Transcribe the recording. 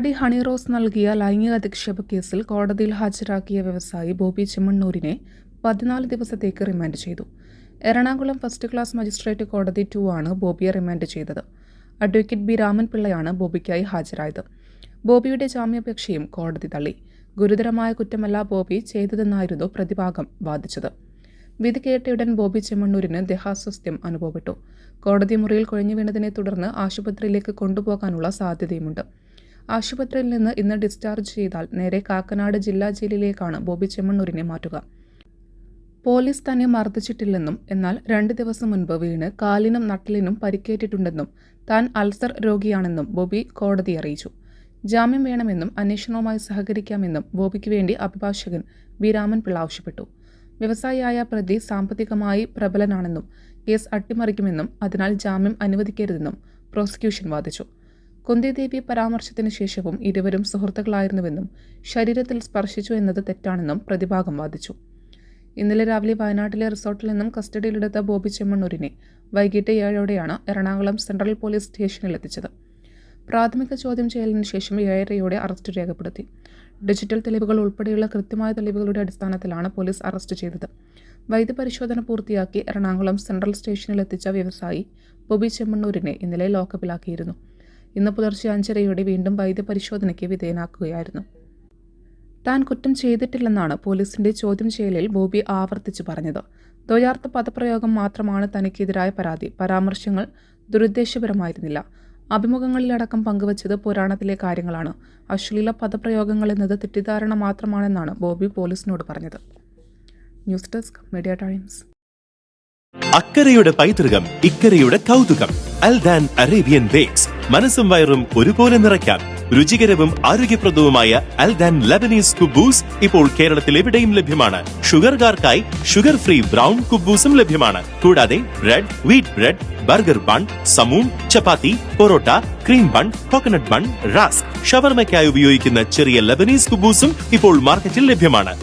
കാലടി ഹണി റോസ് നൽകിയ ലൈംഗിക അധിക്ഷേപ കേസിൽ കോടതിയിൽ ഹാജരാക്കിയ വ്യവസായി ബോബി ചെമ്മണ്ണൂരിനെ 14 ദിവസത്തേക്ക് റിമാൻഡ് ചെയ്തു. എറണാകുളം ഫസ്റ്റ് ക്ലാസ് മജിസ്ട്രേറ്റ് കോടതി 2 ആണ് ബോബിയെ റിമാൻഡ് ചെയ്തത്. അഡ്വക്കേറ്റ് ബി രാമൻപിള്ളയാണ് ബോബിക്കായി ഹാജരായത്. ബോബിയുടെ ജാമ്യാപേക്ഷയും കോടതി തള്ളി. ഗുരുതരമായ കുറ്റമല്ല ബോബി ചെയ്തതെന്നായിരുന്നു പ്രതിഭാഗം വാദിച്ചത്. വിധി കേട്ടയുടൻ ബോബി ചെമ്മണ്ണൂരിന് ദേഹാസ്വാസ്ഥ്യം അനുഭവപ്പെട്ടു. കോടതി മുറിയിൽ കുഴഞ്ഞു വീണതിനെ തുടർന്ന് ആശുപത്രിയിലേക്ക് കൊണ്ടുപോകാനുള്ള സാധ്യതയുമുണ്ട്. ആശുപത്രിയിൽ നിന്ന് ഇന്ന് ഡിസ്ചാർജ് ചെയ്താൽ നേരെ കാക്കനാട് ജില്ലാ ജയിലിലേക്കാണ് ബോബി ചെമ്മണ്ണൂരിനെ മാറ്റുക. പോലീസ് തന്നെ മർദ്ദിച്ചിട്ടില്ലെന്നും എന്നാൽ 2 ദിവസം മുൻപ് വീണ് കാലിനും നട്ടലിനും പരിക്കേറ്റിട്ടുണ്ടെന്നും താൻ അൾസർ രോഗിയാണെന്നും ബോബി കോടതിയെ അറിയിച്ചു. ജാമ്യം വേണമെന്നും അന്വേഷണവുമായി സഹകരിക്കാമെന്നും ബോബിക്ക് വേണ്ടി അഭിഭാഷകൻ ബി രാമൻപിള്ള ആവശ്യപ്പെട്ടു. വ്യവസായിയായ പ്രതി സാമ്പത്തികമായി പ്രബലനാണെന്നും കേസ് അട്ടിമറിക്കുമെന്നും അതിനാൽ ജാമ്യം അനുവദിക്കരുതെന്നും പ്രോസിക്യൂഷൻ വാദിച്ചു. കുന്തിദേവി പരാമർശത്തിന് ശേഷവും ഇരുവരും സുഹൃത്തുക്കളായിരുന്നുവെന്നും ശരീരത്തിൽ സ്പർശിച്ചു എന്നത് തെറ്റാണെന്നും പ്രതിഭാഗം വാദിച്ചു. ഇന്നലെ രാവിലെ വയനാട്ടിലെ റിസോർട്ടിൽ നിന്നും കസ്റ്റഡിയിലെടുത്ത ബോബി ചെമ്മണ്ണൂരിനെ വൈകിട്ട് 7ഓടെയാണ് എറണാകുളം സെൻട്രൽ പോലീസ് സ്റ്റേഷനിലെത്തിച്ചത്. പ്രാഥമിക ചോദ്യം ചെയ്യലിന് ശേഷം 7:30 അറസ്റ്റ് രേഖപ്പെടുത്തി. ഡിജിറ്റൽ തെളിവുകൾ ഉൾപ്പെടെയുള്ള കൃത്യമായ തെളിവുകളുടെ അടിസ്ഥാനത്തിലാണ് പോലീസ് അറസ്റ്റ് ചെയ്തത്. വൈദ്യപരിശോധന പൂർത്തിയാക്കി എറണാകുളം സെൻട്രൽ സ്റ്റേഷനിലെത്തിച്ച വ്യവസായി ബോബി ചെമ്മണ്ണൂരിനെ ഇന്നലെ ലോക്കപ്പിലാക്കിയിരുന്നു. ഇന്ന് പുലർച്ചെ 5:30 വീണ്ടും വൈദ്യപരിശോധനയ്ക്ക് വിധേയനാക്കുകയായിരുന്നു. താൻ കുറ്റം ചെയ്തിട്ടില്ലെന്നാണ് പോലീസിന്റെ ചോദ്യം ചെയ്യലിൽ ബോബി ആവർത്തിച്ചു പറഞ്ഞത്. ദ്വയാർത്ഥ പദപ്രയോഗം മാത്രമാണ് തനിക്കെതിരായ പരാതി. പരാമർശങ്ങൾ ദുരുദ്ദേശപരമായിരുന്നില്ല. അഭിമുഖങ്ങളിലടക്കം പങ്കുവച്ചത് പുരാണത്തിലെ കാര്യങ്ങളാണ്. അശ്ലീല പദപ്രയോഗങ്ങൾ എന്നത് തെറ്റിദ്ധാരണ മാത്രമാണെന്നാണ് ബോബി പോലീസിനോട് പറഞ്ഞത്. News desk media times. അക്കരയുടെ പൈതൃകം, ഇക്കരയുടെ കൗതുകം. Aldan Arabian bakes. മനസ്സും വയറും ഒരുപോലെ നിറയ്ക്കാൻ രുചികരവും ആരോഗ്യപ്രദവുമായ അൽദാൻ ലബനീസ് കുബൂസ് ഇപ്പോൾ കേരളത്തിൽ എവിടെയും ലഭ്യമാണ്. ഷുഗർകാർക്കായി ഷുഗർ ഫ്രീ ബ്രൗൺ കുബൂസും ലഭ്യമാണ്. കൂടാതെ bread, wheat bread, burger bun, സമൂൺ, chapati, parotta, cream bun, coconut bun, rusk, ഷവർമയ്ക്കായി ഉപയോഗിക്കുന്ന ചെറിയ ലബനീസ് കുബൂസും ഇപ്പോൾ മാർക്കറ്റിൽ ലഭ്യമാണ്.